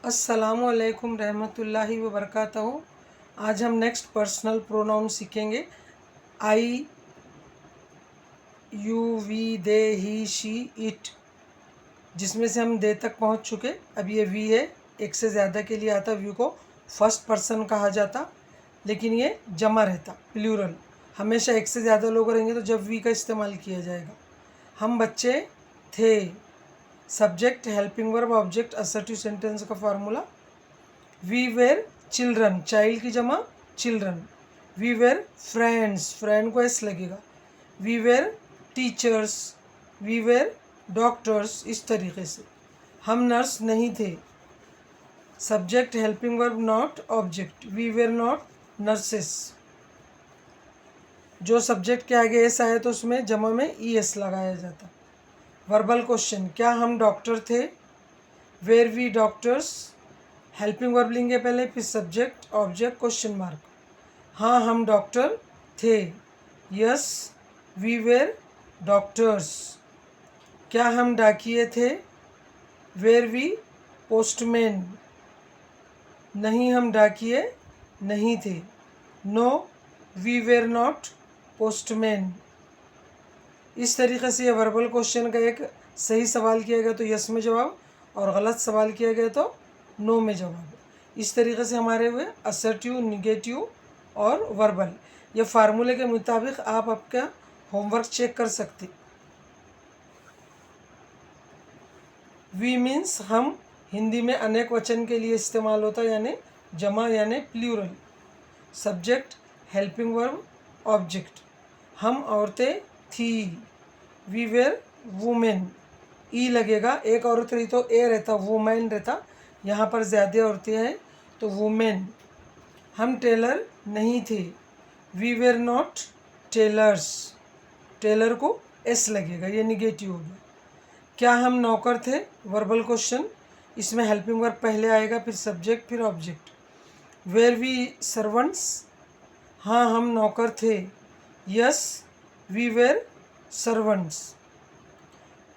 अस्सलामुअलैकुम रहमतुल्लाहि व बरकातहू। आज हम नेक्स्ट पर्सनल प्रोनाउन सीखेंगे। I, you, we, they, he, she, it, जिसमें से हम दे तक पहुंच चुके। अब ये वी है, एक से ज़्यादा के लिए आता। वी को फर्स्ट पर्सन कहा जाता, लेकिन ये जमा रहता, प्लूरल। हमेशा एक से ज़्यादा लोग रहेंगे तो जब वी का इस्तेमाल किया जाएगा। हम बच्चे थे। Subject, helping verb, object, assertive sentence का formula. We were children, child की जमा children. We were friends, friend को एस लगेगा। We were teachers, we were doctors. इस तरीके से हम नर्स नहीं थे। Subject, helping verb, not, object. We were not nurses. जो सब्जेक्ट के आगे एस आया तो उसमें जमा में ई एस लगाया जाता। वर्बल क्वेश्चन, क्या हम डॉक्टर थे? Were we doctors. Helping verb लेंगे पहले, फिर सब्जेक्ट, ऑब्जेक्ट, क्वेश्चन मार्क। हाँ हम डॉक्टर थे। Yes we were doctors. क्या हम डाकिए थे? Were we postman. नहीं हम डाकिए नहीं थे। No we were not postman. इस तरीके से यह वर्बल क्वेश्चन का एक सही सवाल किया गया तो यस में जवाब, और गलत सवाल किया गया तो नो में जवाब। इस तरीके से हमारे हुए असर्टिव, निगेटिव और वर्बल। ये फार्मूले के मुताबिक आप आपका होमवर्क चेक कर सकते। वी मीन्स हम, हिंदी में अनेक वचन के लिए इस्तेमाल होता है, यानी जमा यानी plural. Subject, helping verb, object. हम औरतें थी। We were women. ई लगेगा, एक औरत रही तो ए रहता, वुमेन रहता। यहाँ पर ज़्यादा औरतें हैं तो वुमेन। हम टेलर नहीं थे। We were not tailors. Tailor को एस लगेगा, ये निगेटिव हो गया। क्या हम नौकर थे? वर्बल क्वेश्चन, इसमें हेल्पिंग वर्ब पहले आएगा, फिर सब्जेक्ट, फिर ऑब्जेक्ट। Where we servants. हाँ हम नौकर थे। Yes we were servants.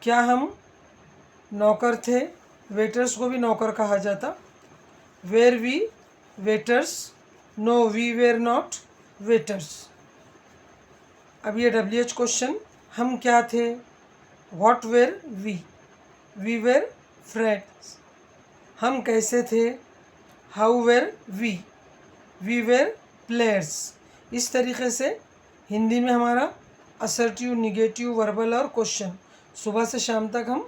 क्या हम नौकर थे? वेटर्स को भी नौकर कहा जाता। Were we waiters. No we were not waiters. अब ये WH क्वेश्चन, हम क्या थे? What were we were friends. हम कैसे थे? How were we were players. इस तरीके से हिंदी में हमारा असर्टिव, निगेटिव, वर्बल और क्वेश्चन, सुबह से शाम तक हम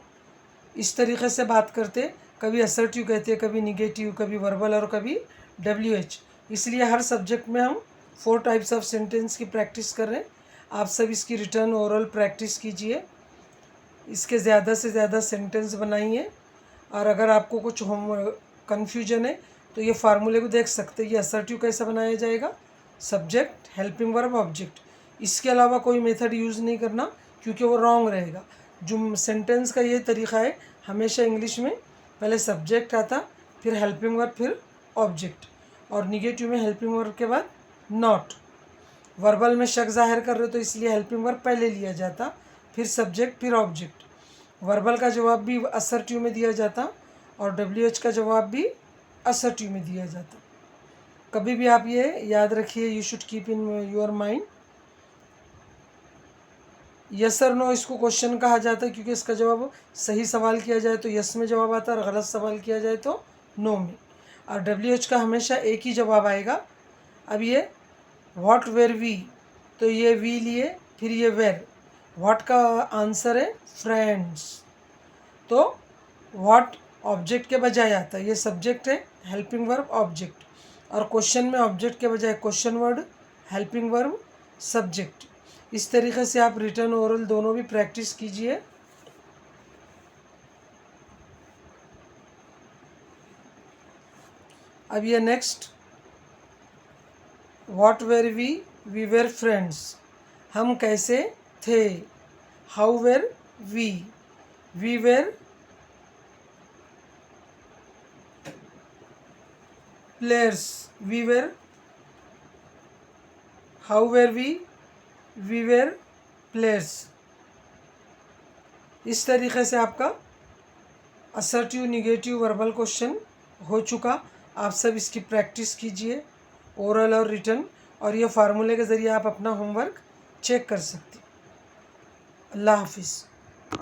इस तरीके से बात करते। कभी असर्टिव कहते, कभी निगेटिव, कभी वर्बल और कभी WH। इसलिए हर सब्जेक्ट में हम 4 टाइप्स ऑफ सेंटेंस की प्रैक्टिस कर रहे हैं। आप सब इसकी रिटर्न, ओरल प्रैक्टिस कीजिए, इसके ज़्यादा से ज़्यादा सेंटेंस बनाइए। और अगर आपको कुछ होम कन्फ्यूजन है तो ये फार्मूले को देख सकते हैं। ये असर्टिव कैसे बनाया जाएगा? Subject, helping verb, object. इसके अलावा कोई मेथड यूज़ नहीं करना, क्योंकि वो रॉन्ग रहेगा। जो सेंटेंस का ये तरीका है, हमेशा इंग्लिश में पहले सब्जेक्ट आता, फिर हेल्पिंग वर्ब, फिर ऑब्जेक्ट, और निगेटिव में हेल्पिंग वर्ब के बाद नॉट। वर्बल में शक जाहिर कर रहे हो तो इसलिए हेल्पिंग वर्ब पहले लिया जाता, फिर सब्जेक्ट, फिर ऑब्जेक्ट। वर्बल का जवाब भी असर्टिव में दिया जाता और WH का जवाब भी असर्टिव में दिया जाता। कभी भी आप ये याद रखिए, you should keep in your mind. Yes और नो इसको क्वेश्चन कहा जाता है, क्योंकि इसका जवाब सही सवाल किया जाए तो यस में जवाब आता है और गलत सवाल किया जाए तो नो में। और WH का हमेशा एक ही जवाब आएगा। अब ये व्हाट वेर वी, तो ये वी लिए, फिर ये वेर। व्हाट का आंसर है फ्रेंड्स, तो व्हाट ऑब्जेक्ट के बजाय आता है। ये सब्जेक्ट है, हेल्पिंग वर्ब, ऑब्जेक्ट, और क्वेश्चन में ऑब्जेक्ट के बजाय question word, helping verb, subject. इस तरीके से आप रिटर्न, ओरल दोनों भी प्रैक्टिस कीजिए। अब ये next, what were we were friends. हम कैसे थे? How were we were players. We were, how were we were players. इस तरीके से आपका असर्टिव, निगेटिव, वर्बल क्वेश्चन हो चुका। आप सब इसकी प्रैक्टिस कीजिए, ओरल और रिटन, और ये फार्मूले के ज़रिए आप अपना होमवर्क चेक कर सकते हैं। अल्लाह हाफिज़।